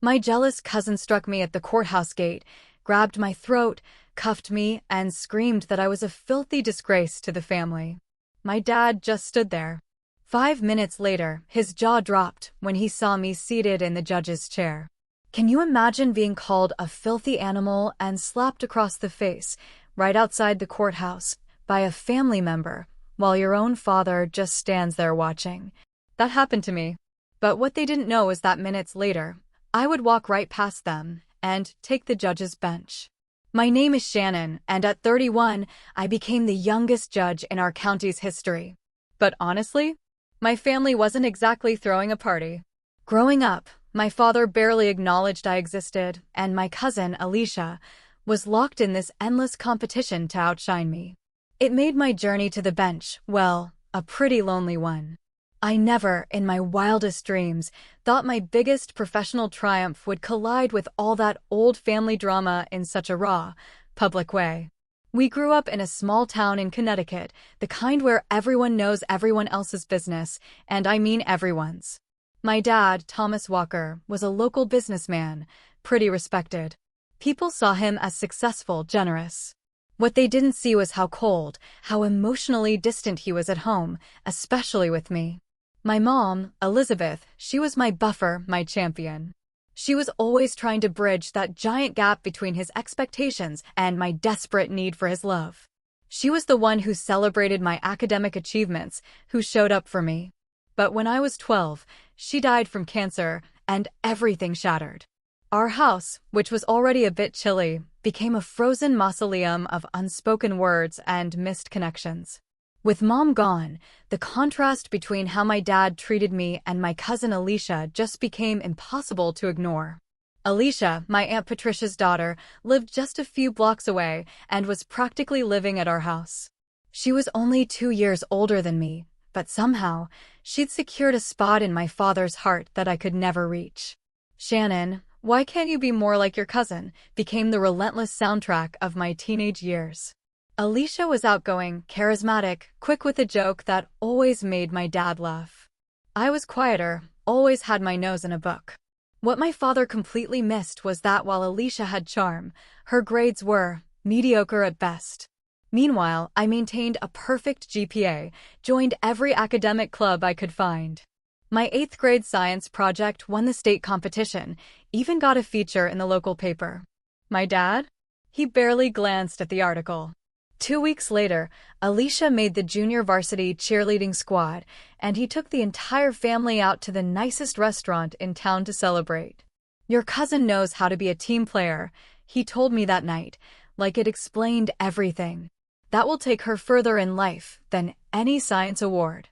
My jealous cousin struck me at the courthouse gate, grabbed my throat, cuffed me, and screamed that I was a filthy disgrace to the family. My dad just stood there. 5 minutes later, his jaw dropped when he saw me seated in the judge's chair. Can you imagine being called a filthy animal and slapped across the face, right outside the courthouse, by a family member, while your own father just stands there watching? That happened to me. But what they didn't know is that minutes later, I would walk right past them and take the judge's bench. My name is Shannon, and at 31, I became the youngest judge in our county's history. But honestly, my family wasn't exactly throwing a party. Growing up, my father barely acknowledged I existed, and my cousin, Alicia, was locked in this endless competition to outshine me. It made my journey to the bench, well, a pretty lonely one. I never, in my wildest dreams, thought my biggest professional triumph would collide with all that old family drama in such a raw, public way. We grew up in a small town in Connecticut, the kind where everyone knows everyone else's business, and I mean everyone's. My dad, Thomas Walker, was a local businessman, pretty respected. People saw him as successful, generous. What they didn't see was how cold, how emotionally distant he was at home, especially with me. My mom, Elizabeth, she was my buffer, my champion. She was always trying to bridge that giant gap between his expectations and my desperate need for his love. She was the one who celebrated my academic achievements, who showed up for me. But when I was 12, she died from cancer, and everything shattered. Our house, which was already a bit chilly, became a frozen mausoleum of unspoken words and missed connections. With Mom gone, the contrast between how my dad treated me and my cousin Alicia just became impossible to ignore. Alicia, my Aunt Patricia's daughter, lived just a few blocks away and was practically living at our house. She was only 2 years older than me, but somehow, she'd secured a spot in my father's heart that I could never reach. Shannon, why can't you be more like your cousin? Became the relentless soundtrack of my teenage years. Alicia was outgoing, charismatic, quick with a joke that always made my dad laugh. I was quieter, always had my nose in a book. What my father completely missed was that while Alicia had charm, her grades were mediocre at best. Meanwhile, I maintained a perfect GPA, joined every academic club I could find. My 8th grade science project won the state competition, even got a feature in the local paper. My dad? He barely glanced at the article. 2 weeks later, Alicia made the junior varsity cheerleading squad, and he took the entire family out to the nicest restaurant in town to celebrate. Your cousin knows how to be a team player, he told me that night, like it explained everything. That will take her further in life than any science award.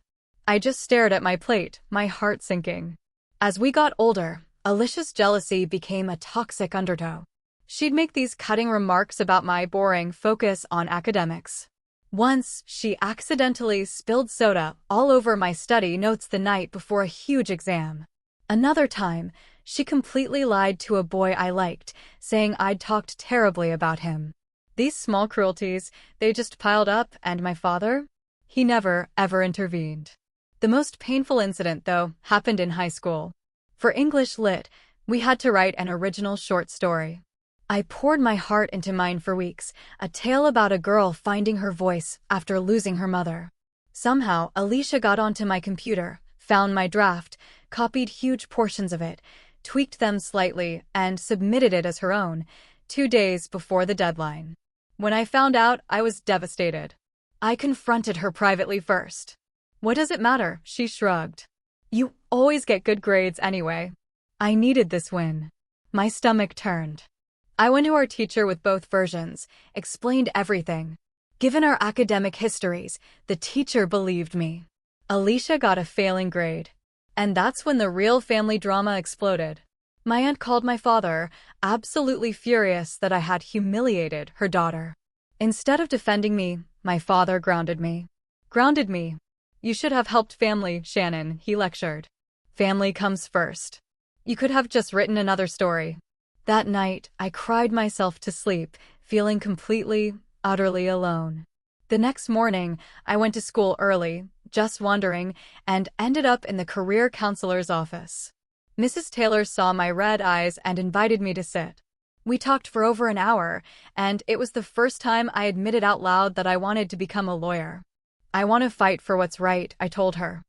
I just stared at my plate, my heart sinking. As we got older, Alicia's jealousy became a toxic undertow. She'd make these cutting remarks about my boring focus on academics. Once, she accidentally spilled soda all over my study notes the night before a huge exam. Another time, she completely lied to a boy I liked, saying I'd talked terribly about him. These small cruelties, they just piled up, and my father? He never, ever intervened. The most painful incident, though, happened in high school. For English Lit, we had to write an original short story. I poured my heart into mine for weeks, a tale about a girl finding her voice after losing her mother. Somehow, Alicia got onto my computer, found my draft, copied huge portions of it, tweaked them slightly, and submitted it as her own, 2 days before the deadline. When I found out, I was devastated. I confronted her privately first. "What does it matter?" she shrugged. "You always get good grades anyway." I needed this win. My stomach turned. I went to our teacher with both versions, explained everything. Given our academic histories, the teacher believed me. Alicia got a failing grade. And that's when the real family drama exploded. My aunt called my father, absolutely furious that I had humiliated her daughter. Instead of defending me, my father grounded me. Grounded me. "You should have helped family, Shannon," he lectured. "Family comes first. You could have just written another story." That night, I cried myself to sleep, feeling completely, utterly alone. The next morning, I went to school early, just wandering, and ended up in the career counselor's office. Mrs. Taylor saw my red eyes and invited me to sit. We talked for over an hour, and it was the first time I admitted out loud that I wanted to become a lawyer. I want to fight for what's right, I told her.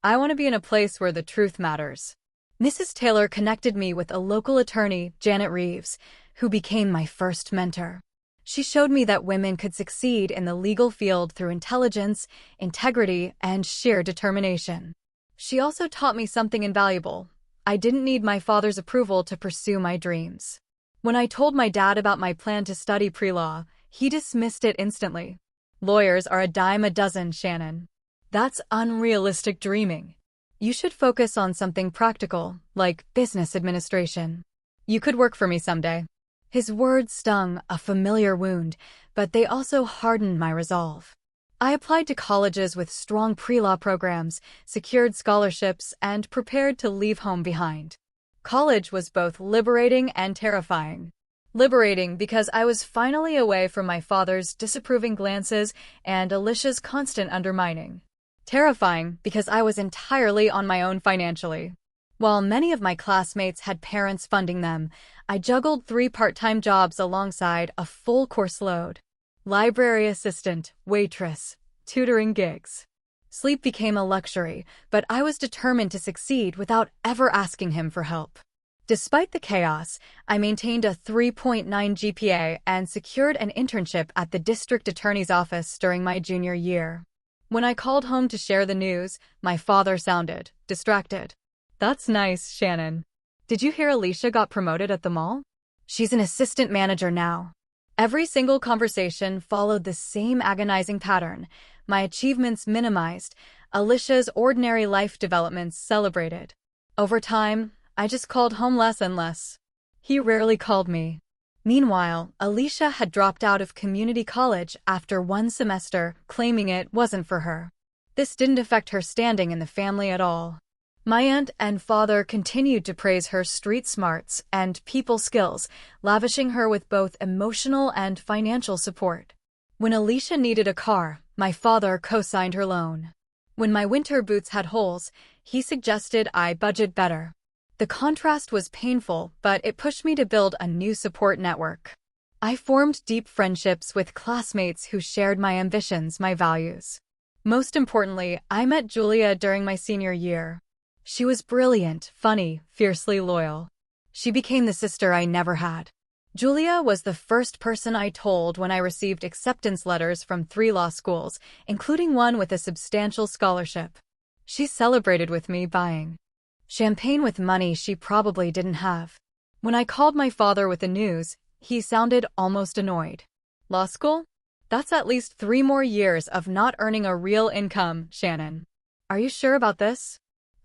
I want to be in a place where the truth matters. Mrs. Taylor connected me with a local attorney, Janet Reeves, who became my first mentor. She showed me that women could succeed in the legal field through intelligence, integrity, and sheer determination. She also taught me something invaluable. I didn't need my father's approval to pursue my dreams. When I told my dad about my plan to study pre-law, he dismissed it instantly. Lawyers are a dime a dozen, Shannon. That's unrealistic dreaming. You should focus on something practical, like business administration. You could work for me someday. His words stung, a familiar wound, but they also hardened my resolve. I applied to colleges with strong pre-law programs, secured scholarships, and prepared to leave home behind. College was both liberating and terrifying. Liberating because I was finally away from my father's disapproving glances and Alicia's constant undermining. Terrifying because I was entirely on my own financially. While many of my classmates had parents funding them, I juggled 3 part-time jobs alongside a full course load. Library assistant, waitress, tutoring gigs. Sleep became a luxury, but I was determined to succeed without ever asking him for help. Despite the chaos, I maintained a 3.9 GPA and secured an internship at the district attorney's office during my junior year. When I called home to share the news, my father sounded distracted. That's nice, Shannon. Did you hear Alicia got promoted at the mall? She's an assistant manager now. Every single conversation followed the same agonizing pattern. My achievements minimized, Alicia's ordinary life developments celebrated. Over time, I just called home less and less. He rarely called me. Meanwhile, Alicia had dropped out of community college after 1 semester, claiming it wasn't for her. This didn't affect her standing in the family at all. My aunt and father continued to praise her street smarts and people skills, lavishing her with both emotional and financial support. When Alicia needed a car, my father co-signed her loan. When my winter boots had holes, he suggested I budget better. The contrast was painful, but it pushed me to build a new support network. I formed deep friendships with classmates who shared my ambitions, my values. Most importantly, I met Julia during my senior year. She was brilliant, funny, fiercely loyal. She became the sister I never had. Julia was the first person I told when I received acceptance letters from 3 law schools, including one with a substantial scholarship. She celebrated with me buying champagne with money she probably didn't have. When I called my father with the news, he sounded almost annoyed. Law school? That's at least 3 more years of not earning a real income, Shannon. Are you sure about this?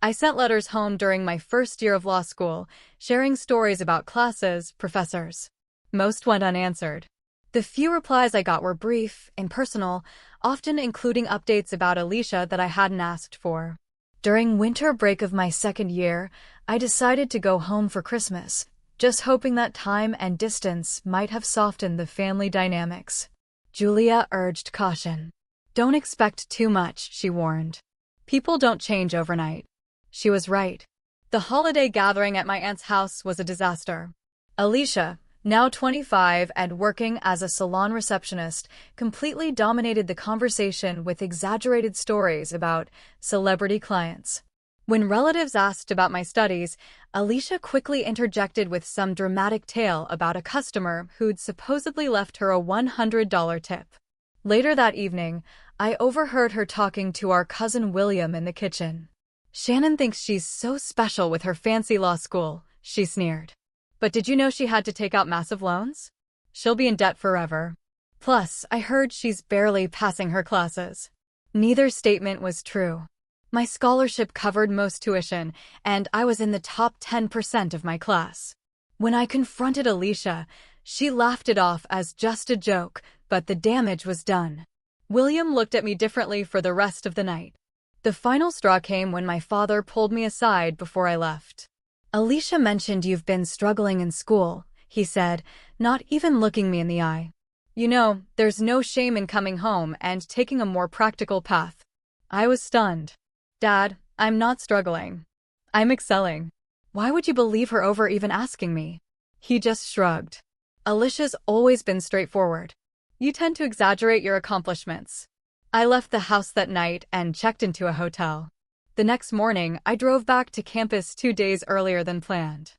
I sent letters home during my first year of law school, sharing stories about classes, professors. Most went unanswered. The few replies I got were brief, impersonal, often including updates about Alicia that I hadn't asked for. During winter break of my second year, I decided to go home for Christmas, just hoping that time and distance might have softened the family dynamics. Julia urged caution. Don't expect too much, she warned. People don't change overnight. She was right. The holiday gathering at my aunt's house was a disaster. Alicia, now 25 and working as a salon receptionist, completely dominated the conversation with exaggerated stories about celebrity clients. When relatives asked about my studies, Alicia quickly interjected with some dramatic tale about a customer who'd supposedly left her a $100 tip. Later that evening, I overheard her talking to our cousin William in the kitchen. Shannon thinks she's so special with her fancy law school, she sneered. But did you know she had to take out massive loans? She'll be in debt forever. Plus, I heard she's barely passing her classes. Neither statement was true. My scholarship covered most tuition, and I was in the top 10% of my class. When I confronted Alicia, she laughed it off as just a joke, but the damage was done. William looked at me differently for the rest of the night. The final straw came when my father pulled me aside before I left. Alicia mentioned you've been struggling in school, he said, not even looking me in the eye. You know, there's no shame in coming home and taking a more practical path. I was stunned. Dad, I'm not struggling. I'm excelling. Why would you believe her over even asking me? He just shrugged. Alicia's always been straightforward. You tend to exaggerate your accomplishments. I left the house that night and checked into a hotel. The next morning, I drove back to campus 2 days earlier than planned.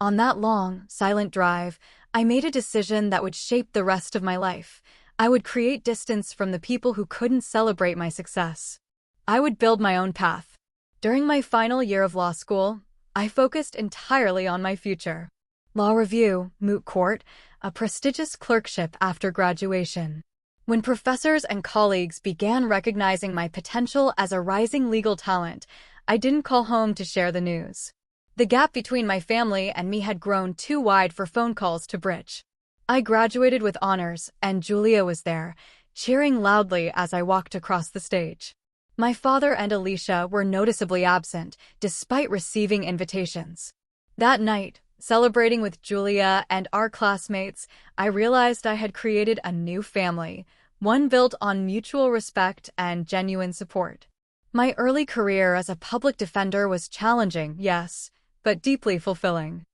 On that long, silent drive, I made a decision that would shape the rest of my life. I would create distance from the people who couldn't celebrate my success. I would build my own path. During my final year of law school, I focused entirely on my future. Law review, moot court, a prestigious clerkship after graduation. When professors and colleagues began recognizing my potential as a rising legal talent, I didn't call home to share the news. The gap between my family and me had grown too wide for phone calls to bridge. I graduated with honors, and Julia was there, cheering loudly as I walked across the stage. My father and Alicia were noticeably absent, despite receiving invitations. That night, celebrating with Julia and our classmates, I realized I had created a new family, one built on mutual respect and genuine support. My early career as a public defender was challenging, yes, but deeply fulfilling.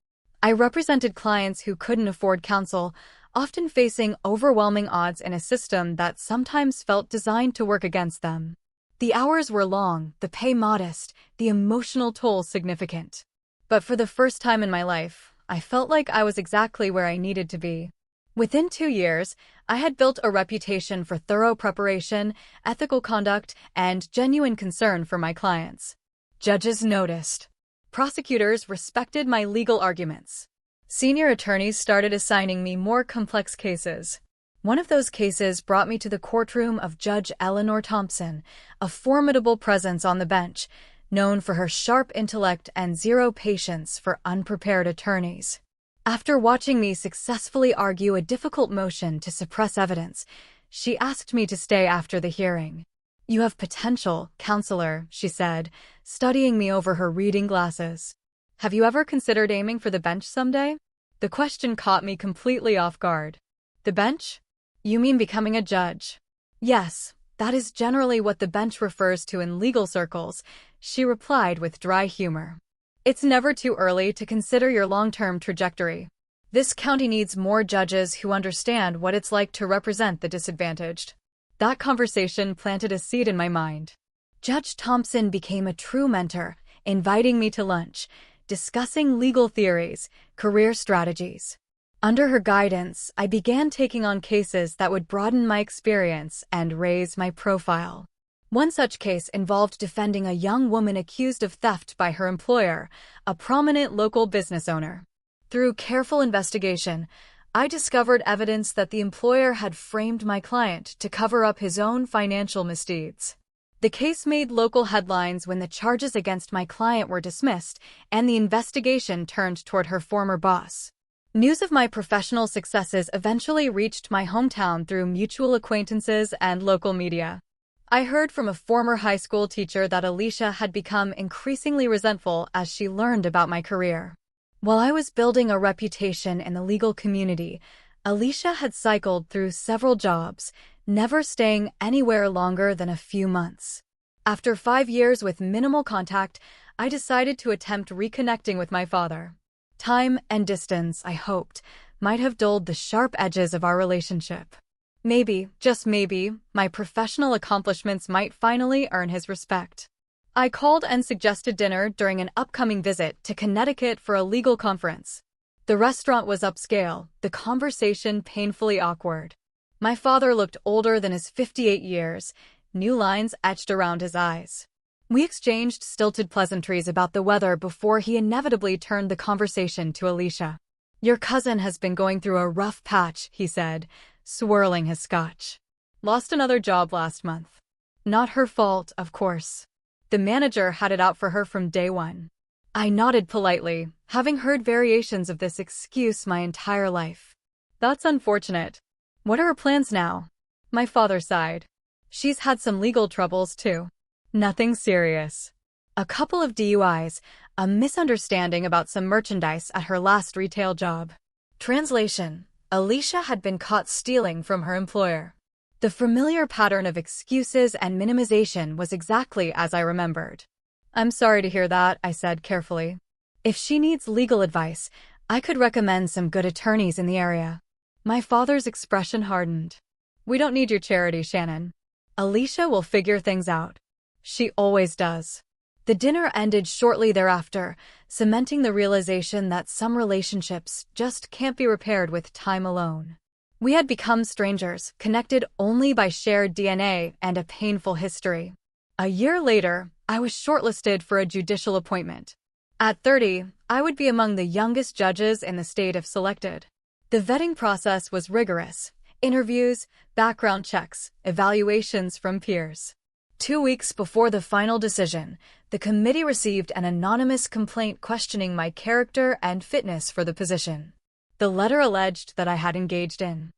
I represented clients who couldn't afford counsel, often facing overwhelming odds in a system that sometimes felt designed to work against them. The hours were long, the pay modest, the emotional toll significant. But for the first time in my life, I felt like I was exactly where I needed to be. Within 2 years, I had built a reputation for thorough preparation, ethical conduct, and genuine concern for my clients. Judges noticed. Prosecutors respected my legal arguments. Senior attorneys started assigning me more complex cases. One of those cases brought me to the courtroom of Judge Eleanor Thompson, a formidable presence on the bench, known for her sharp intellect and zero patience for unprepared attorneys. After watching me successfully argue a difficult motion to suppress evidence, she asked me to stay after the hearing. "You have potential, counselor," she said, studying me over her reading glasses. "Have you ever considered aiming for the bench someday?" The question caught me completely off guard. The bench? You mean becoming a judge? Yes, that is generally what the bench refers to in legal circles, she replied with dry humor. It's never too early to consider your long-term trajectory. This county needs more judges who understand what it's like to represent the disadvantaged. That conversation planted a seed in my mind. Judge Thompson became a true mentor, inviting me to lunch, discussing legal theories, career strategies. Under her guidance, I began taking on cases that would broaden my experience and raise my profile. One such case involved defending a young woman accused of theft by her employer, a prominent local business owner. Through careful investigation, I discovered evidence that the employer had framed my client to cover up his own financial misdeeds. The case made local headlines when the charges against my client were dismissed and the investigation turned toward her former boss. News of my professional successes eventually reached my hometown through mutual acquaintances and local media. I heard from a former high school teacher that Alicia had become increasingly resentful as she learned about my career. While I was building a reputation in the legal community, Alicia had cycled through several jobs, never staying anywhere longer than a few months. After 5 years with minimal contact, I decided to attempt reconnecting with my father. Time and distance, I hoped, might have dulled the sharp edges of our relationship. Maybe, just maybe, my professional accomplishments might finally earn his respect. I called and suggested dinner during an upcoming visit to Connecticut for a legal conference. The restaurant was upscale, the conversation painfully awkward. My father looked older than his 58 years, new lines etched around his eyes. We exchanged stilted pleasantries about the weather before he inevitably turned the conversation to Alicia. "Your cousin has been going through a rough patch," he said, swirling his scotch. "Lost another job last month. Not her fault, of course. The manager had it out for her from day one." I nodded politely, having heard variations of this excuse my entire life. "That's unfortunate. What are her plans now?" My father sighed. "She's had some legal troubles, too. Nothing serious. A couple of DUIs, a misunderstanding about some merchandise at her last retail job." Translation: Alicia had been caught stealing from her employer. The familiar pattern of excuses and minimization was exactly as I remembered. "I'm sorry to hear that," I said carefully. If she needs legal advice, I could recommend some good attorneys in the area. My father's expression hardened. We don't need your charity, Shannon. Alicia will figure things out. She always does. The dinner ended shortly thereafter, cementing the realization that some relationships just can't be repaired with time alone. We had become strangers, connected only by shared DNA and a painful history. A year later, I was shortlisted for a judicial appointment. At 30, I would be among the youngest judges in the state if selected. The vetting process was rigorous. Interviews, background checks, evaluations from peers. 2 weeks before the final decision, the committee received an anonymous complaint questioning my character and fitness for the position. The letter alleged that I had engaged in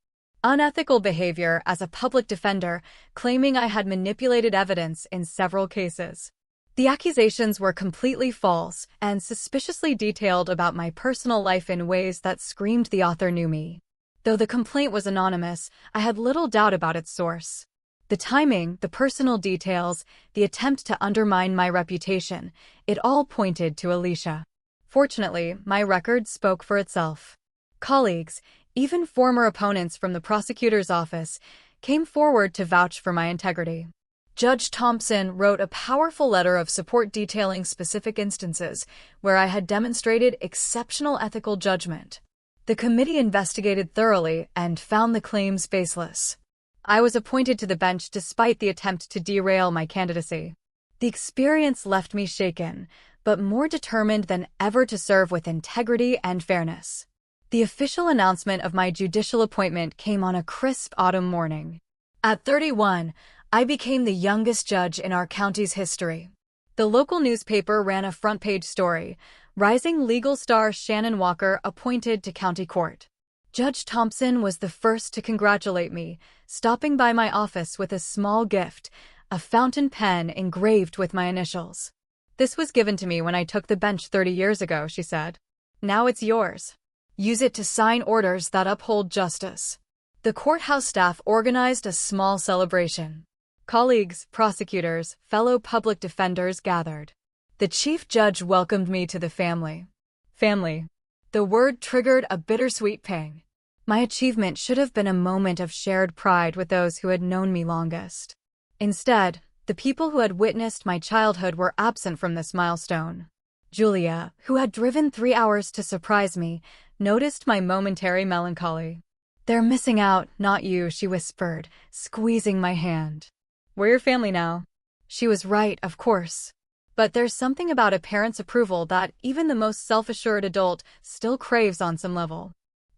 unethical behavior as a public defender, claiming I had manipulated evidence in several cases. The accusations were completely false and suspiciously detailed about my personal life in ways that screamed the author knew me. Though the complaint was anonymous, I had little doubt about its source. The timing, the personal details, the attempt to undermine my reputation, it all pointed to Alicia. Fortunately, my record spoke for itself. Colleagues, even former opponents from the prosecutor's office, came forward to vouch for my integrity. Judge Thompson wrote a powerful letter of support detailing specific instances where I had demonstrated exceptional ethical judgment. The committee investigated thoroughly and found the claims baseless. I was appointed to the bench despite the attempt to derail my candidacy. The experience left me shaken, but more determined than ever to serve with integrity and fairness. The official announcement of my judicial appointment came on a crisp autumn morning. At 31, I became the youngest judge in our county's history. The local newspaper ran a front-page story, rising legal star Shannon Walker appointed to county court. Judge Thompson was the first to congratulate me, stopping by my office with a small gift, a fountain pen engraved with my initials. "This was given to me when I took the bench 30 years ago," she said. "Now it's yours. Use it to sign orders that uphold justice." The courthouse staff organized a small celebration. Colleagues, prosecutors, fellow public defenders gathered. The chief judge welcomed me to the family. Family. The word triggered a bittersweet pang. My achievement should have been a moment of shared pride with those who had known me longest. Instead, the people who had witnessed my childhood were absent from this milestone. Julia, who had driven 3 hours to surprise me, noticed my momentary melancholy. "They're missing out, not you," she whispered, squeezing my hand. "We're your family now." She was right, of course. But there's something about a parent's approval that even the most self-assured adult still craves on some level.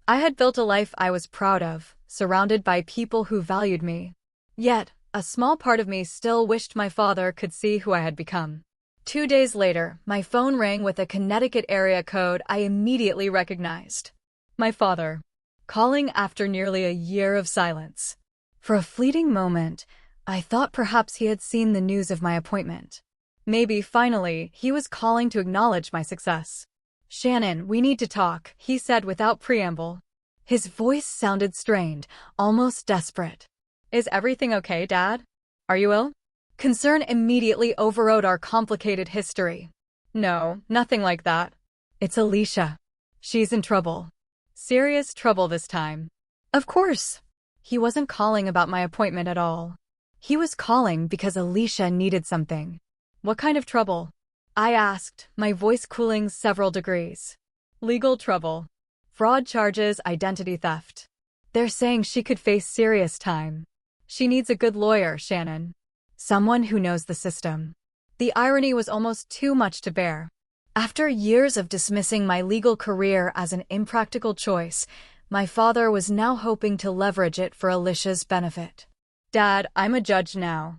I had built a life I was proud of, surrounded by people who valued me. Yet, a small part of me still wished my father could see who I had become. 2 days later, my phone rang with a Connecticut area code I immediately recognized. My father, calling after nearly a year of silence. For a fleeting moment, I thought perhaps he had seen the news of my appointment. Maybe, finally, he was calling to acknowledge my success. "Shannon, we need to talk," he said without preamble. His voice sounded strained, almost desperate. "Is everything okay, Dad? Are you ill?" Concern immediately overrode our complicated history. "No, nothing like that. It's Alicia. She's in trouble. Serious trouble this time." Of course. He wasn't calling about my appointment at all. He was calling because Alicia needed something. "What kind of trouble?" I asked, my voice cooling several degrees. "Legal trouble. Fraud charges, identity theft. They're saying she could face serious time. She needs a good lawyer, Shannon. Someone who knows the system." The irony was almost too much to bear. After years of dismissing my legal career as an impractical choice, my father was now hoping to leverage it for Alicia's benefit. "Dad, I'm a judge now.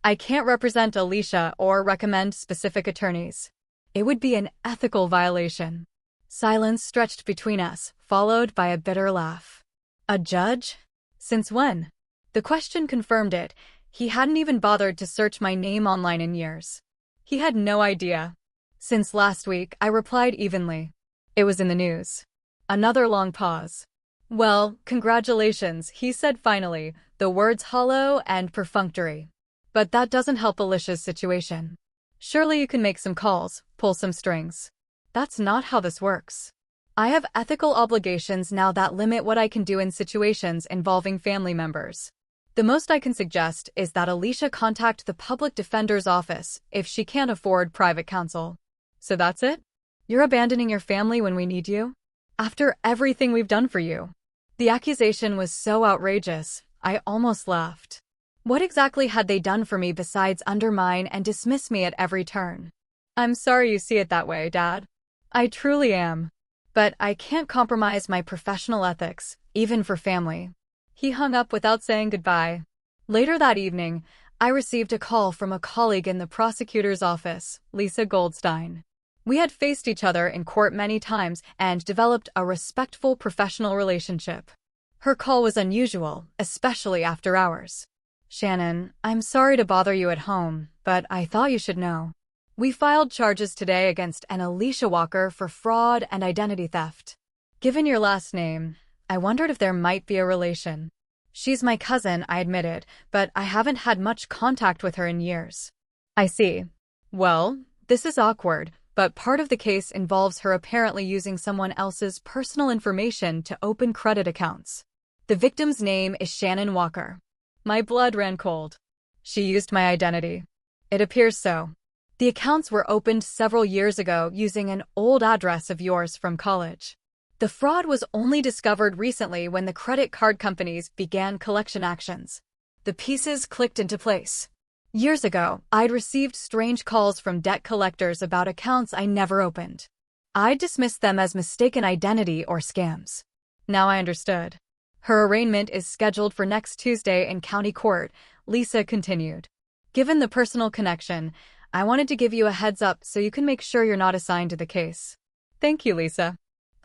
I can't represent Alicia or recommend specific attorneys. It would be an ethical violation." Silence stretched between us, followed by a bitter laugh. "A judge? Since when?" The question confirmed it. He hadn't even bothered to search my name online in years. He had no idea. "Since last week," I replied evenly. "It was in the news." Another long pause. "Well, congratulations," he said finally, the words hollow and perfunctory. "But that doesn't help Alicia's situation. Surely you can make some calls, pull some strings." That's not how this works. I have ethical obligations now that limit what I can do in situations involving family members. The most I can suggest is that Alicia contact the public defender's office if she can't afford private counsel. So that's it? You're abandoning your family when we need you? After everything we've done for you? The accusation was so outrageous, I almost laughed. What exactly had they done for me besides undermine and dismiss me at every turn? I'm sorry you see it that way, Dad. I truly am. But I can't compromise my professional ethics, even for family. He hung up without saying goodbye. Later that evening, I received a call from a colleague in the prosecutor's office, Lisa Goldstein. We had faced each other in court many times and developed a respectful professional relationship. Her call was unusual, especially after hours. Shannon, I'm sorry to bother you at home, but I thought you should know. We filed charges today against an Alicia Walker for fraud and identity theft. Given your last name, I wondered if there might be a relation. She's my cousin, I admitted, but I haven't had much contact with her in years. I see. Well, this is awkward, but part of the case involves her apparently using someone else's personal information to open credit accounts. The victim's name is Shannon Walker. My blood ran cold. She used my identity. It appears so. The accounts were opened several years ago using an old address of yours from college. The fraud was only discovered recently when the credit card companies began collection actions. The pieces clicked into place. Years ago, I'd received strange calls from debt collectors about accounts I never opened. I dismissed them as mistaken identity or scams. Now I understood. Her arraignment is scheduled for next Tuesday in county court, Lisa continued. Given the personal connection, I wanted to give you a heads up so you can make sure you're not assigned to the case. Thank you, Lisa.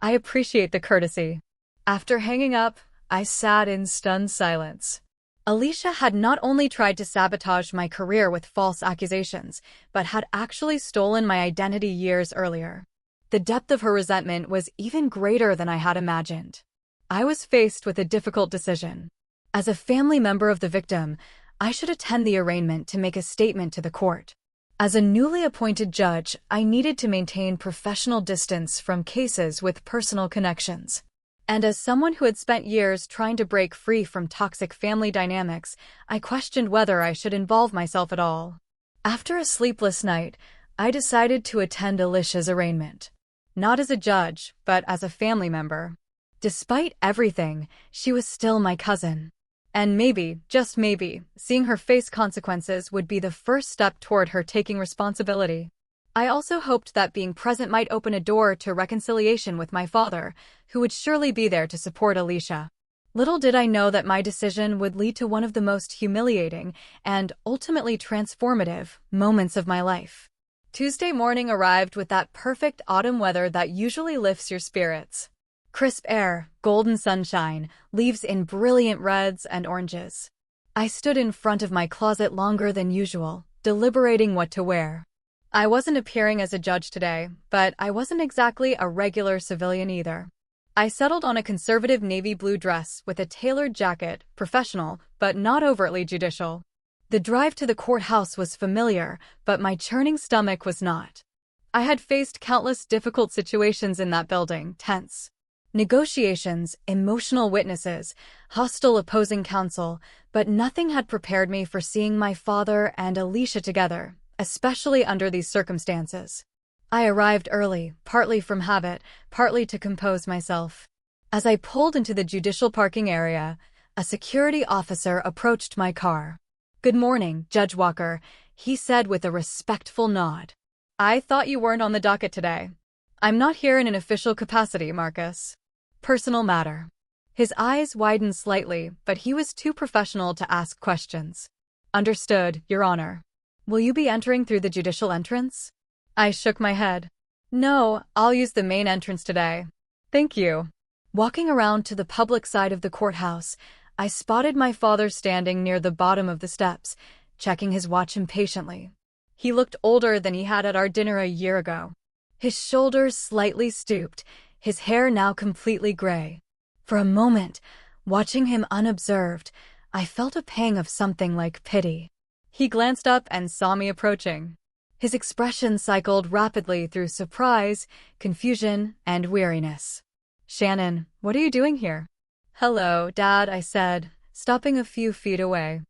I appreciate the courtesy. After hanging up, I sat in stunned silence. Alicia had not only tried to sabotage my career with false accusations, but had actually stolen my identity years earlier. The depth of her resentment was even greater than I had imagined. I was faced with a difficult decision. As a family member of the victim, I should attend the arraignment to make a statement to the court. As a newly appointed judge, I needed to maintain professional distance from cases with personal connections. And as someone who had spent years trying to break free from toxic family dynamics, I questioned whether I should involve myself at all. After a sleepless night, I decided to attend Alicia's arraignment. Not as a judge, but as a family member. Despite everything, she was still my cousin. And maybe, just maybe, seeing her face consequences would be the first step toward her taking responsibility. I also hoped that being present might open a door to reconciliation with my father, who would surely be there to support Alicia. Little did I know that my decision would lead to one of the most humiliating and ultimately transformative moments of my life. Tuesday morning arrived with that perfect autumn weather that usually lifts your spirits. Crisp air, golden sunshine, leaves in brilliant reds and oranges. I stood in front of my closet longer than usual, deliberating what to wear. I wasn't appearing as a judge today, but I wasn't exactly a regular civilian either. I settled on a conservative navy blue dress with a tailored jacket, professional, but not overtly judicial. The drive to the courthouse was familiar, but my churning stomach was not. I had faced countless difficult situations in that building, tense negotiations, emotional witnesses, hostile opposing counsel, but nothing had prepared me for seeing my father and Alicia together, especially under these circumstances. I arrived early, partly from habit, partly to compose myself. As I pulled into the judicial parking area, a security officer approached my car. "Good morning, Judge Walker," he said with a respectful nod. "I thought you weren't on the docket today." "I'm not here in an official capacity, Marcus. Personal matter." His eyes widened slightly, but he was too professional to ask questions. "Understood, Your Honor. Will you be entering through the judicial entrance?" I shook my head. "No, I'll use the main entrance today." "Thank you." Walking around to the public side of the courthouse, I spotted my father standing near the bottom of the steps, checking his watch impatiently. He looked older than he had at our dinner a year ago. His shoulders slightly stooped, his hair now completely gray. For a moment, watching him unobserved, I felt a pang of something like pity. He glanced up and saw me approaching. His expression cycled rapidly through surprise, confusion, and weariness. "Shannon, what are you doing here?" "Hello, Dad," I said, stopping a few feet away.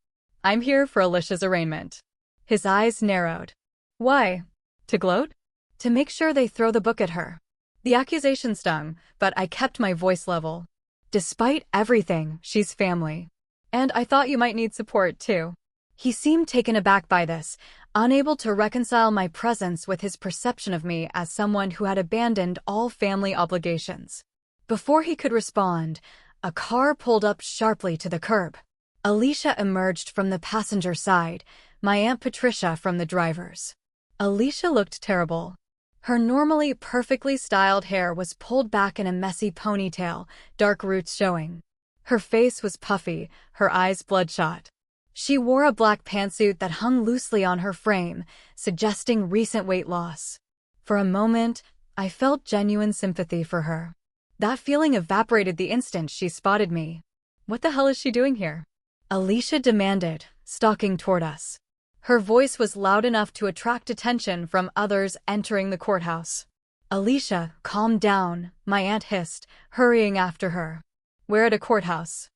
"I'm here for Alicia's arraignment." His eyes narrowed. "Why? To gloat? To make sure they throw the book at her?" The accusation stung, but I kept my voice level. "Despite everything, she's family. And I thought you might need support, too." He seemed taken aback by this, unable to reconcile my presence with his perception of me as someone who had abandoned all family obligations. Before he could respond, a car pulled up sharply to the curb. Alicia emerged from the passenger side, my Aunt Patricia from the driver's. Alicia looked terrible. Her normally perfectly styled hair was pulled back in a messy ponytail, dark roots showing. Her face was puffy, her eyes bloodshot. She wore a black pantsuit that hung loosely on her frame, suggesting recent weight loss. For a moment, I felt genuine sympathy for her. That feeling evaporated the instant she spotted me. "What the hell is she doing here?" Alicia demanded, stalking toward us. Her voice was loud enough to attract attention from others entering the courthouse. "Alicia, calm down," my aunt hissed, hurrying after her. "We're at a courthouse."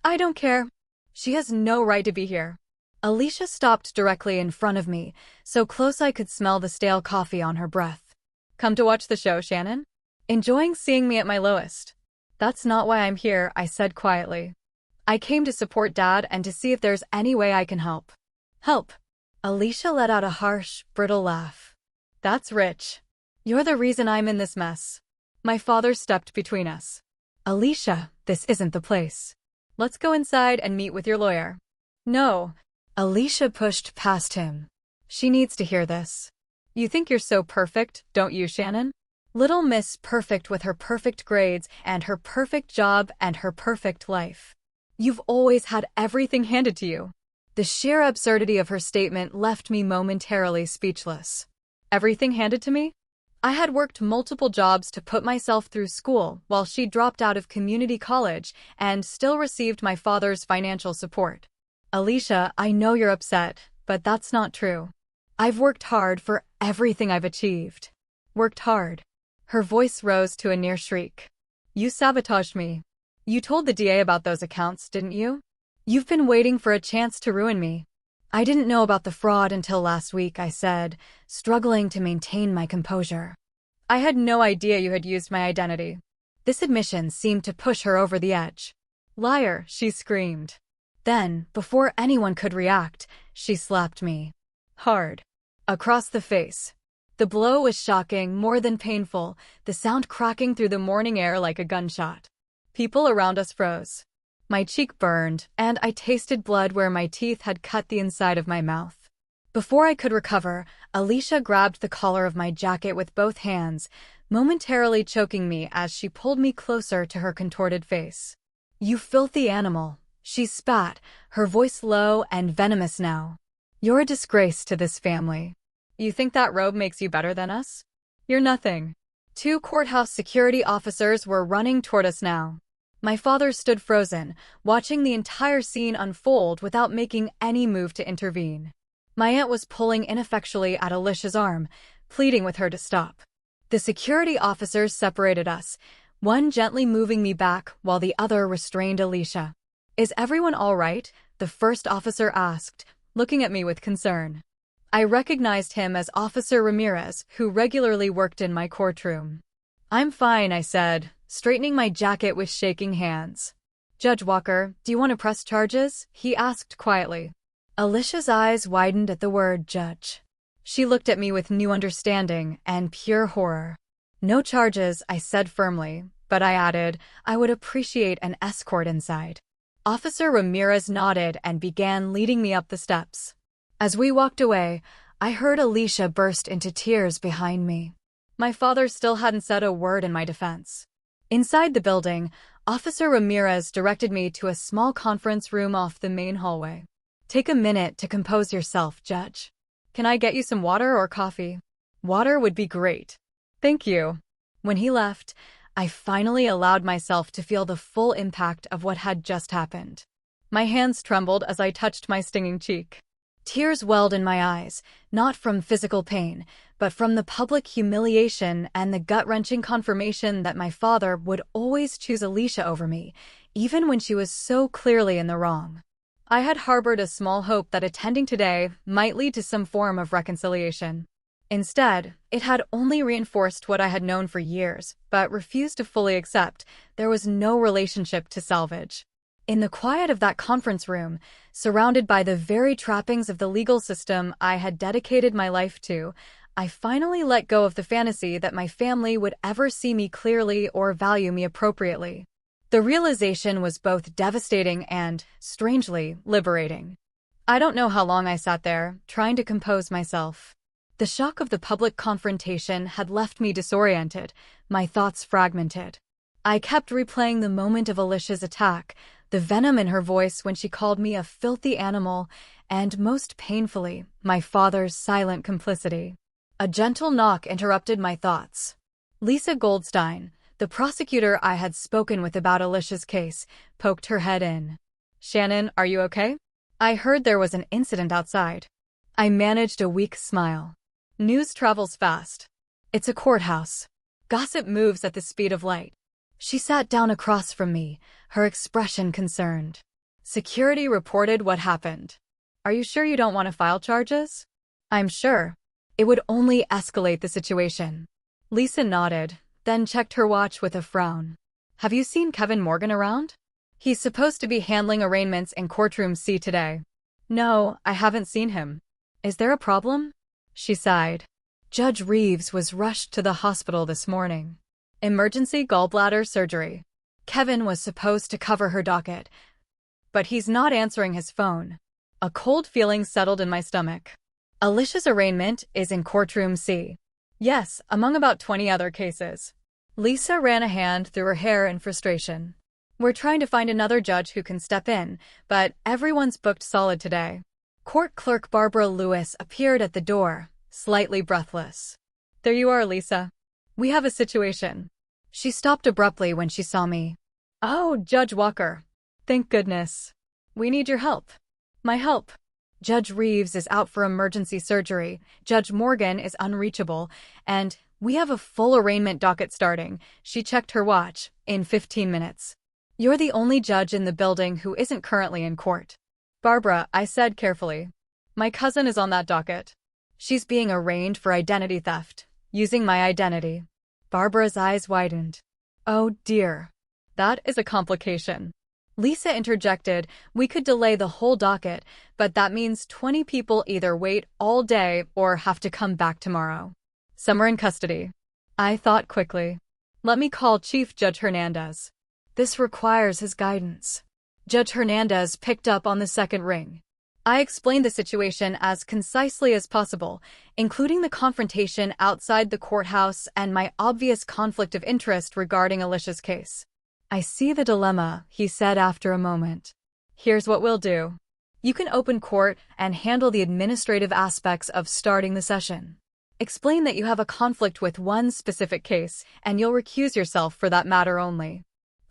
"I don't care. She has no right to be here." Alicia stopped directly in front of me, so close I could smell the stale coffee on her breath. "Come to watch the show, Shannon? Enjoying seeing me at my lowest?" "That's not why I'm here," I said quietly. "I came to support Dad and to see if there's any way I can help." "Help?" Alicia let out a harsh, brittle laugh. "That's rich. You're the reason I'm in this mess." My father stepped between us. "Alicia, this isn't the place. Let's go inside and meet with your lawyer." "No." Alicia pushed past him. "She needs to hear this. You think you're so perfect, don't you, Shannon? Little Miss Perfect with her perfect grades and her perfect job and her perfect life. You've always had everything handed to you." The sheer absurdity of her statement left me momentarily speechless. Everything handed to me? I had worked multiple jobs to put myself through school while she dropped out of community college and still received my father's financial support. "Alicia, I know you're upset, but that's not true. I've worked hard for everything I've achieved." "Worked hard?" Her voice rose to a near shriek. "You sabotaged me. You told the DA about those accounts, didn't you? You've been waiting for a chance to ruin me." "I didn't know about the fraud until last week," I said, struggling to maintain my composure. "I had no idea you had used my identity." This admission seemed to push her over the edge. "Liar," she screamed. Then, before anyone could react, she slapped me. Hard. Across the face. The blow was shocking, more than painful, the sound cracking through the morning air like a gunshot. People around us froze. My cheek burned, and I tasted blood where my teeth had cut the inside of my mouth. Before I could recover, Alicia grabbed the collar of my jacket with both hands, momentarily choking me as she pulled me closer to her contorted face. "You filthy animal," she spat, her voice low and venomous now. "You're a disgrace to this family. You think that robe makes you better than us? You're nothing." 2 courthouse security officers were running toward us now. My father stood frozen, watching the entire scene unfold without making any move to intervene. My aunt was pulling ineffectually at Alicia's arm, pleading with her to stop. The security officers separated us, one gently moving me back while the other restrained Alicia. "Is everyone all right?" the first officer asked, looking at me with concern. I recognized him as Officer Ramirez, who regularly worked in my courtroom. "I'm fine," I said, straightening my jacket with shaking hands. "Judge Walker, do you want to press charges?" he asked quietly. Alicia's eyes widened at the word judge. She looked at me with new understanding and pure horror. "No charges," I said firmly, but I added, "I would appreciate an escort inside." Officer Ramirez nodded and began leading me up the steps. As we walked away, I heard Alicia burst into tears behind me. My father still hadn't said a word in my defense. Inside the building, Officer Ramirez directed me to a small conference room off the main hallway. "Take a minute to compose yourself, Judge. Can I get you some water or coffee?" "Water would be great." "Thank you." When he left, I finally allowed myself to feel the full impact of what had just happened. My hands trembled as I touched my stinging cheek. Tears welled in my eyes, not from physical pain, but from the public humiliation and the gut-wrenching confirmation that my father would always choose Alicia over me, even when she was so clearly in the wrong. I had harbored a small hope that attending today might lead to some form of reconciliation. Instead, it had only reinforced what I had known for years, but refused to fully accept. There was no relationship to salvage. In the quiet of that conference room, surrounded by the very trappings of the legal system I had dedicated my life to, I finally let go of the fantasy that my family would ever see me clearly or value me appropriately. The realization was both devastating and, strangely, liberating. I don't know how long I sat there, trying to compose myself. The shock of the public confrontation had left me disoriented, my thoughts fragmented. I kept replaying the moment of Alicia's attack, the venom in her voice when she called me a filthy animal, and most painfully, my father's silent complicity. A gentle knock interrupted my thoughts. Lisa Goldstein, the prosecutor I had spoken with about Alicia's case, poked her head in. "Shannon, are you okay? I heard there was an incident outside." I managed a weak smile. News travels fast. It's a courthouse. Gossip moves at the speed of light. She sat down across from me, her expression concerned. Security reported what happened. "Are you sure you don't want to file charges?" "I'm sure. It would only escalate the situation." Lisa nodded, then checked her watch with a frown. "Have you seen Kevin Morgan around? He's supposed to be handling arraignments in courtroom C today." "No, I haven't seen him." "Is there a problem?" She sighed. "Judge Reeves was rushed to the hospital this morning. Emergency gallbladder surgery. Kevin was supposed to cover her docket, but he's not answering his phone." A cold feeling settled in my stomach. "Alicia's arraignment is in courtroom C." "Yes, among about 20 other cases." Lisa ran a hand through her hair in frustration. "We're trying to find another judge who can step in, but everyone's booked solid today." Court clerk Barbara Lewis appeared at the door, slightly breathless. "There you are, Lisa. We have a situation." She stopped abruptly when she saw me. "Oh, Judge Walker. Thank goodness. We need your help." "My help?" "Judge Reeves is out for emergency surgery, Judge Morgan is unreachable, and we have a full arraignment docket starting," she checked her watch, "in 15 minutes. You're the only judge in the building who isn't currently in court." "Barbara," I said carefully, "my cousin is on that docket. She's being arraigned for identity theft, using my identity." Barbara's eyes widened. "Oh dear. That is a complication." Lisa interjected, "We could delay the whole docket, but that means 20 people either wait all day or have to come back tomorrow. Some are in custody." I thought quickly. "Let me call Chief Judge Hernandez. This requires his guidance." Judge Hernandez picked up on the second ring. I explained the situation as concisely as possible, including the confrontation outside the courthouse and my obvious conflict of interest regarding Alicia's case. "I see the dilemma," he said after a moment. "Here's what we'll do. You can open court and handle the administrative aspects of starting the session. Explain that you have a conflict with one specific case, and you'll recuse yourself for that matter only.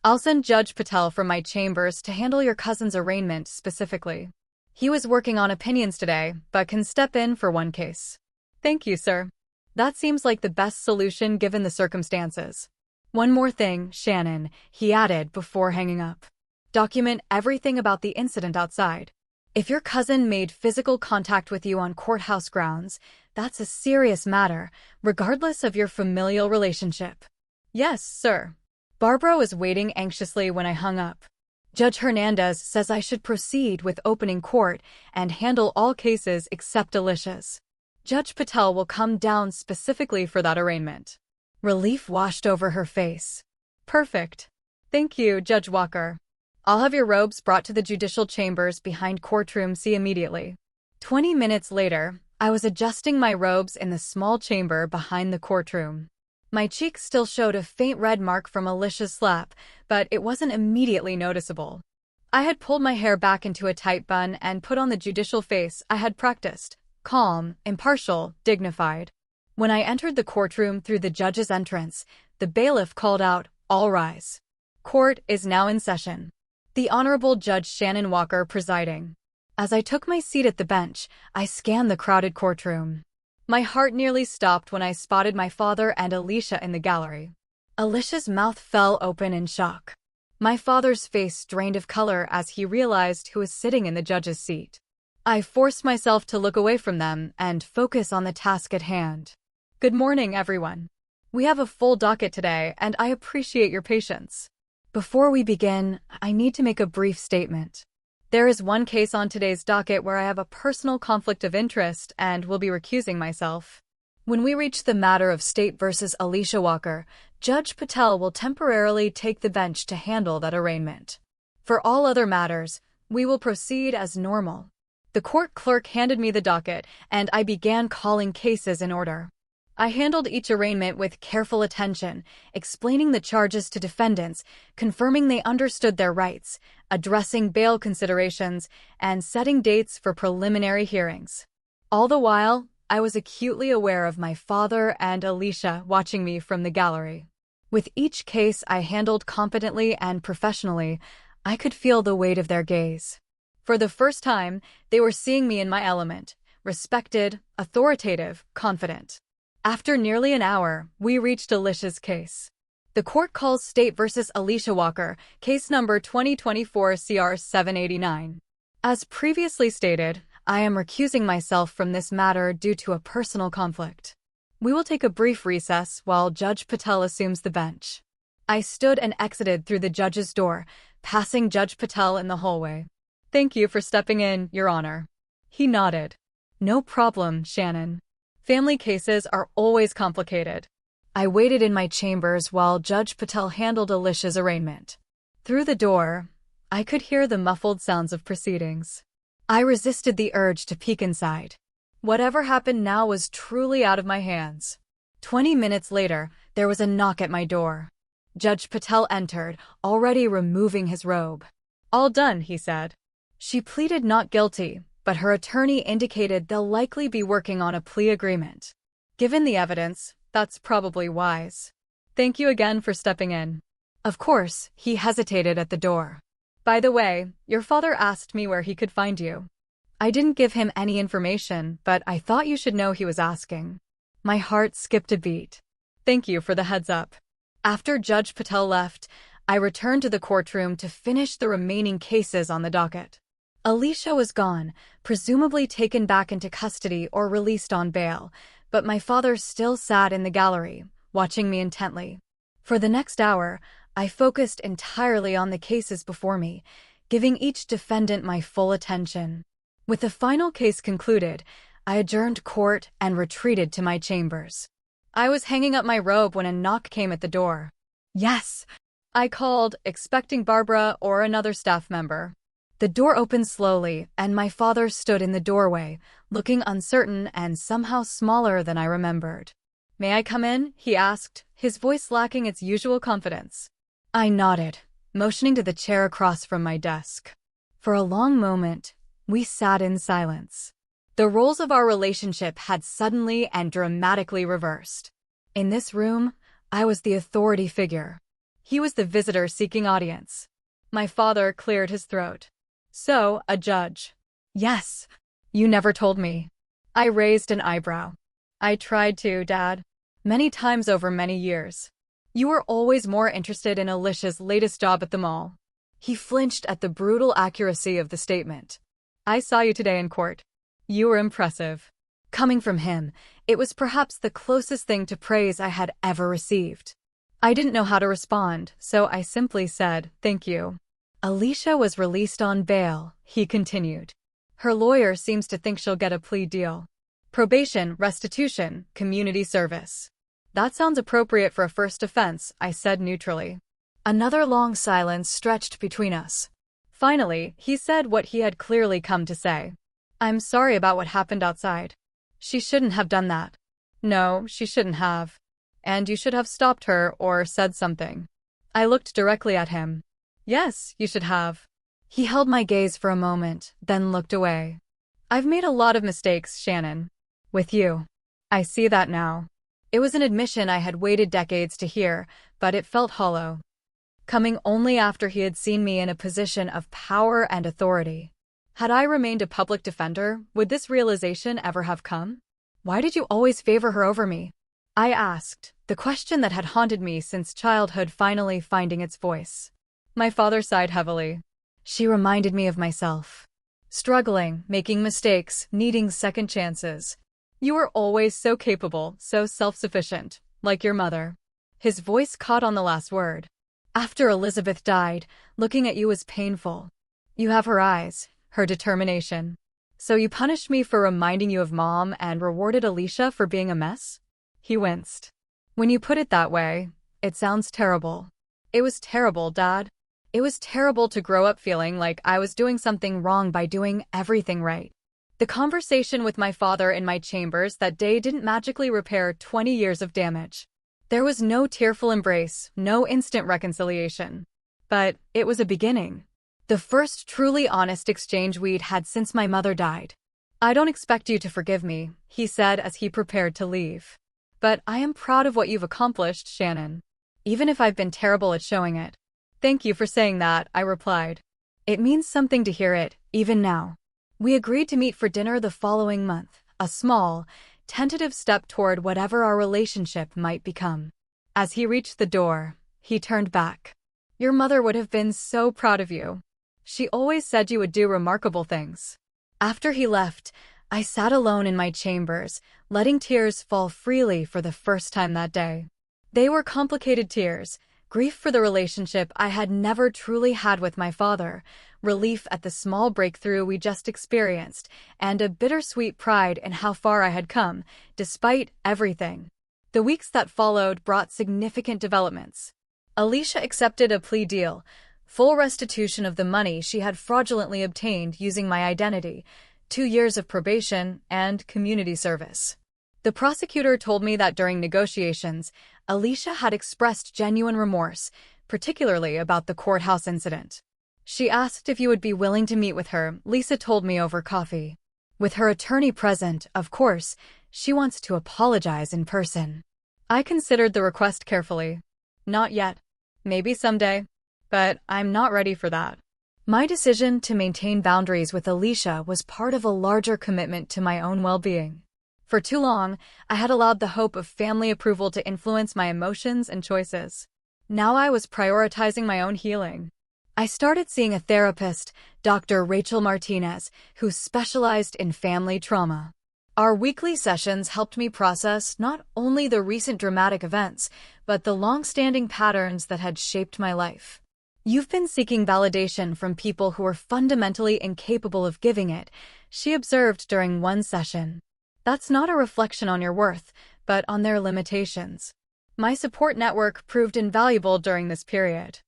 I'll send Judge Patel from my chambers to handle your cousin's arraignment specifically. He was working on opinions today, but can step in for one case." "Thank you, sir. That seems like the best solution given the circumstances." "One more thing, Shannon," he added before hanging up. "Document everything about the incident outside. If your cousin made physical contact with you on courthouse grounds, that's a serious matter, regardless of your familial relationship." "Yes, sir." Barbara was waiting anxiously when I hung up. "Judge Hernandez says I should proceed with opening court and handle all cases except Alicia's. Judge Patel will come down specifically for that arraignment." Relief washed over her face. "Perfect. Thank you, Judge Walker. I'll have your robes brought to the judicial chambers behind courtroom C immediately." 20 minutes later, I was adjusting my robes in the small chamber behind the courtroom. My cheek still showed a faint red mark from Alicia's slap, but it wasn't immediately noticeable. I had pulled my hair back into a tight bun and put on the judicial face I had practiced, calm, impartial, dignified. When I entered the courtroom through the judge's entrance, the bailiff called out, "All rise. Court is now in session." The Honorable Judge Shannon Walker presiding. As I took my seat at the bench, I scanned the crowded courtroom. My heart nearly stopped when I spotted my father and Alicia in the gallery. Alicia's mouth fell open in shock. My father's face drained of color as he realized who was sitting in the judge's seat. I forced myself to look away from them and focus on the task at hand. Good morning, everyone. We have a full docket today, and I appreciate your patience. Before we begin, I need to make a brief statement. There is one case on today's docket where I have a personal conflict of interest and will be recusing myself. When we reach the matter of State versus Alicia Walker, Judge Patel will temporarily take the bench to handle that arraignment. For all other matters, we will proceed as normal. The court clerk handed me the docket, and I began calling cases in order. I handled each arraignment with careful attention, explaining the charges to defendants, confirming they understood their rights, addressing bail considerations, and setting dates for preliminary hearings. All the while, I was acutely aware of my father and Alicia watching me from the gallery. With each case I handled competently and professionally, I could feel the weight of their gaze. For the first time, they were seeing me in my element, respected, authoritative, confident. After nearly an hour, we reached Alicia's case. The court calls State versus Alicia Walker, case number 2024-CR 789. As previously stated, I am recusing myself from this matter due to a personal conflict. We will take a brief recess while Judge Patel assumes the bench. I stood and exited through the judge's door, passing Judge Patel in the hallway. Thank you for stepping in, Your Honor. He nodded. No problem, Shannon. Family cases are always complicated. I waited in my chambers while Judge Patel handled Alicia's arraignment. Through the door, I could hear the muffled sounds of proceedings. I resisted the urge to peek inside. Whatever happened now was truly out of my hands. 20 minutes later, there was a knock at my door. Judge Patel entered, already removing his robe. All done, he said. She pleaded not guilty, but her attorney indicated they'll likely be working on a plea agreement. Given the evidence, that's probably wise. Thank you again for stepping in. Of course, he hesitated at the door. By the way, your father asked me where he could find you. I didn't give him any information, but I thought you should know he was asking. My heart skipped a beat. Thank you for the heads up. After Judge Patel left, I returned to the courtroom to finish the remaining cases on the docket. Alicia was gone, presumably taken back into custody or released on bail, but my father still sat in the gallery, watching me intently. For the next hour, I focused entirely on the cases before me, giving each defendant my full attention. With the final case concluded, I adjourned court and retreated to my chambers. I was hanging up my robe when a knock came at the door. Yes, I called, expecting Barbara or another staff member. The door opened slowly, and my father stood in the doorway, looking uncertain and somehow smaller than I remembered. May I come in? He asked, his voice lacking its usual confidence. I nodded, motioning to the chair across from my desk. For a long moment, we sat in silence. The roles of our relationship had suddenly and dramatically reversed. In this room, I was the authority figure. He was the visitor seeking audience. My father cleared his throat. So, a judge. Yes. You never told me. I raised an eyebrow. I tried to, Dad. Many times over many years. You were always more interested in Alicia's latest job at the mall. He flinched at the brutal accuracy of the statement. I saw you today in court. You were impressive. Coming from him, it was perhaps the closest thing to praise I had ever received. I didn't know how to respond, so I simply said, thank you. Alicia was released on bail, he continued. Her lawyer seems to think she'll get a plea deal. Probation, restitution, community service. That sounds appropriate for a first offense, I said neutrally. Another long silence stretched between us. Finally, he said what he had clearly come to say. I'm sorry about what happened outside. She shouldn't have done that. No, she shouldn't have. And you should have stopped her or said something. I looked directly at him. Yes, you should have. He held my gaze for a moment, then looked away. I've made a lot of mistakes, Shannon. With you. I see that now. It was an admission I had waited decades to hear, but it felt hollow. Coming only after he had seen me in a position of power and authority. Had I remained a public defender, would this realization ever have come? Why did you always favor her over me? I asked, the question that had haunted me since childhood finally finding its voice. My father sighed heavily. She reminded me of myself. Struggling, making mistakes, needing second chances. You were always so capable, so self-sufficient, like your mother. His voice caught on the last word. After Elizabeth died, looking at you was painful. You have her eyes, her determination. So you punished me for reminding you of Mom and rewarded Alicia for being a mess? He winced. When you put it that way, it sounds terrible. It was terrible, Dad. It was terrible to grow up feeling like I was doing something wrong by doing everything right. The conversation with my father in my chambers that day didn't magically repair 20 years of damage. There was no tearful embrace, no instant reconciliation. But it was a beginning. The first truly honest exchange we'd had since my mother died. I don't expect you to forgive me, he said as he prepared to leave. But I am proud of what you've accomplished, Shannon. Even if I've been terrible at showing it. Thank you for saying that, I replied. It means something to hear it, even now. We agreed to meet for dinner the following month, a small, tentative step toward whatever our relationship might become. As he reached the door, he turned back. Your mother would have been so proud of you. She always said you would do remarkable things. After he left, I sat alone in my chambers, letting tears fall freely for the first time that day. They were complicated tears, grief for the relationship I had never truly had with my father, relief at the small breakthrough we just experienced, and a bittersweet pride in how far I had come, despite everything. The weeks that followed brought significant developments. Alicia accepted a plea deal, full restitution of the money she had fraudulently obtained using my identity, 2 years of probation, and community service. The prosecutor told me that during negotiations, Alicia had expressed genuine remorse, particularly about the courthouse incident. She asked if you would be willing to meet with her, Lisa told me over coffee. With her attorney present, of course, she wants to apologize in person. I considered the request carefully. Not yet. Maybe someday. But I'm not ready for that. My decision to maintain boundaries with Alicia was part of a larger commitment to my own well-being. For too long, I had allowed the hope of family approval to influence my emotions and choices. Now I was prioritizing my own healing. I started seeing a therapist, Dr. Rachel Martinez, who specialized in family trauma. Our weekly sessions helped me process not only the recent dramatic events, but the long-standing patterns that had shaped my life. You've been seeking validation from people who are fundamentally incapable of giving it, she observed during one session. That's not a reflection on your worth, but on their limitations. My support network proved invaluable during this period.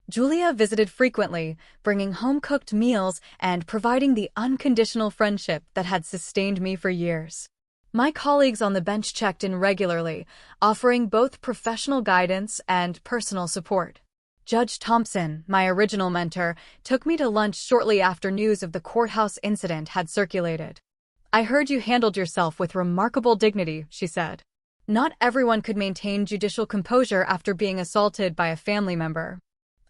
Julia visited frequently, bringing home-cooked meals and providing the unconditional friendship that had sustained me for years. My colleagues on the bench checked in regularly, offering both professional guidance and personal support. Judge Thompson, my original mentor, took me to lunch shortly after news of the courthouse incident had circulated. I heard you handled yourself with remarkable dignity, she said. Not everyone could maintain judicial composure after being assaulted by a family member.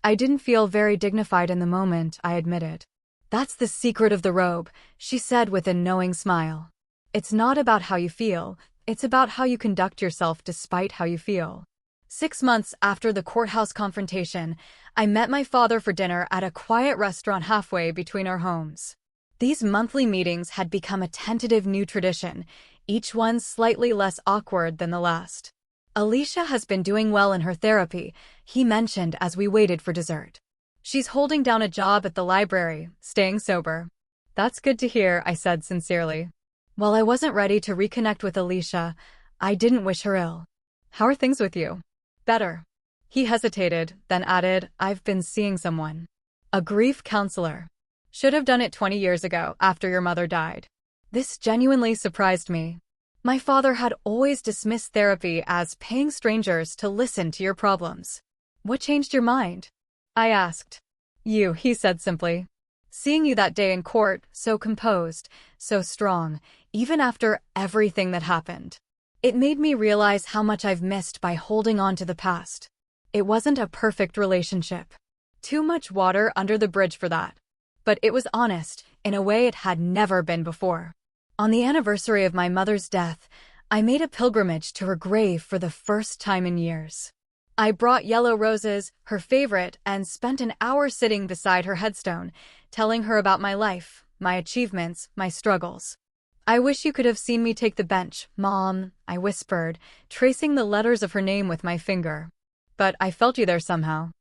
I didn't feel very dignified in the moment, I admitted. That's the secret of the robe, she said with a knowing smile. It's not about how you feel, it's about how you conduct yourself despite how you feel. 6 months after the courthouse confrontation, I met my father for dinner at a quiet restaurant halfway between our homes. These monthly meetings had become a tentative new tradition, each one slightly less awkward than the last. Alicia has been doing well in her therapy, he mentioned as we waited for dessert. She's holding down a job at the library, staying sober. That's good to hear, I said sincerely. While I wasn't ready to reconnect with Alicia, I didn't wish her ill. How are things with you? Better. He hesitated, then added, I've been seeing someone. A grief counselor. Should have done it 20 years ago, after your mother died. This genuinely surprised me. My father had always dismissed therapy as paying strangers to listen to your problems. What changed your mind? I asked. You, he said simply. Seeing you that day in court, so composed, so strong, even after everything that happened. It made me realize how much I've missed by holding on to the past. It wasn't a perfect relationship. Too much water under the bridge for that. but it was honest, in a way it had never been before. On the anniversary of my mother's death, I made a pilgrimage to her grave for the first time in years. I brought yellow roses, her favorite, and spent an hour sitting beside her headstone, telling her about my life, my achievements, my struggles. "I wish you could have seen me take the bench, Mom," I whispered, tracing the letters of her name with my finger. But I felt you there somehow.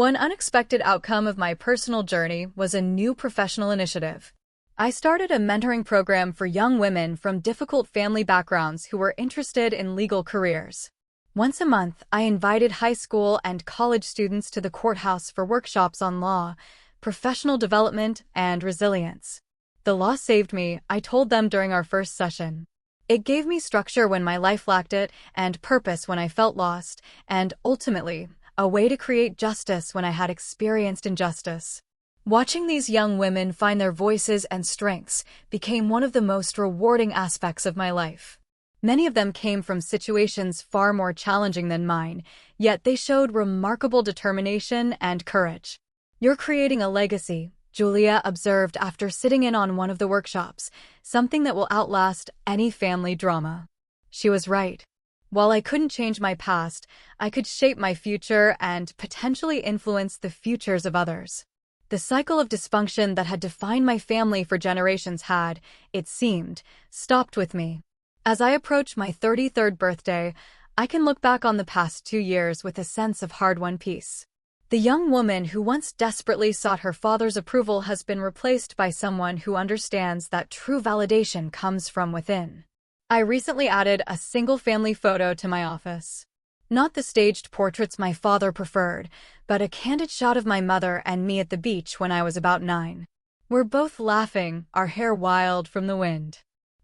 One unexpected outcome of my personal journey was a new professional initiative. I started a mentoring program for young women from difficult family backgrounds who were interested in legal careers. Once a month, I invited high school and college students to the courthouse for workshops on law, professional development, and resilience. "The law saved me," I told them during our first session. "It gave me structure when my life lacked it, and purpose when I felt lost, and ultimately, a way to create justice when I had experienced injustice." Watching these young women find their voices and strengths became one of the most rewarding aspects of my life. Many of them came from situations far more challenging than mine, yet they showed remarkable determination and courage. "You're creating a legacy," Julia observed after sitting in on one of the workshops, "something that will outlast any family drama." She was right. While I couldn't change my past, I could shape my future and potentially influence the futures of others. The cycle of dysfunction that had defined my family for generations had, it seemed, stopped with me. As I approach my 33rd birthday, I can look back on the past 2 years with a sense of hard-won peace. The young woman who once desperately sought her father's approval has been replaced by someone who understands that true validation comes from within. I recently added a single-family photo to my office. Not the staged portraits my father preferred, but a candid shot of my mother and me at the beach when I was about 9. We're both laughing, our hair wild from the wind.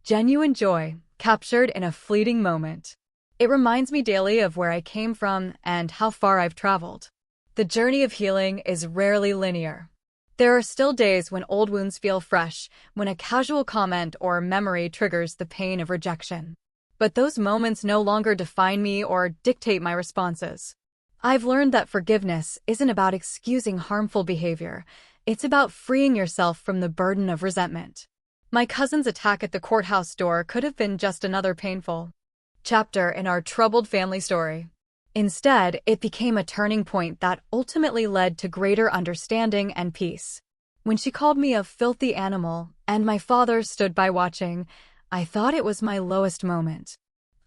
Genuine joy, captured in a fleeting moment. It reminds me daily of where I came from and how far I've traveled. The journey of healing is rarely linear. There are still days when old wounds feel fresh, when a casual comment or memory triggers the pain of rejection. But those moments no longer define me or dictate my responses. I've learned that forgiveness isn't about excusing harmful behavior. It's about freeing yourself from the burden of resentment. My cousin's attack at the courthouse door could have been just another painful chapter in our troubled family story. Instead, it became a turning point that ultimately led to greater understanding and peace. When she called me a filthy animal, and my father stood by watching, I thought it was my lowest moment.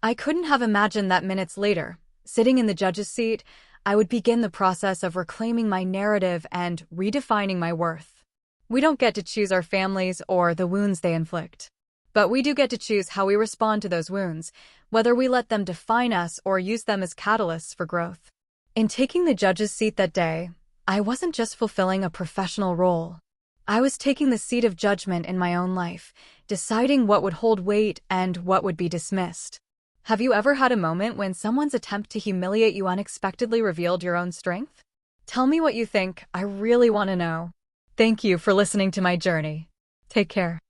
I couldn't have imagined that minutes later, sitting in the judge's seat, I would begin the process of reclaiming my narrative and redefining my worth. We don't get to choose our families or the wounds they inflict. But we do get to choose how we respond to those wounds, whether we let them define us or use them as catalysts for growth. In taking the judge's seat that day, I wasn't just fulfilling a professional role. I was taking the seat of judgment in my own life, deciding what would hold weight and what would be dismissed. Have you ever had a moment when someone's attempt to humiliate you unexpectedly revealed your own strength? Tell me what you think. I really want to know. Thank you for listening to my journey. Take care.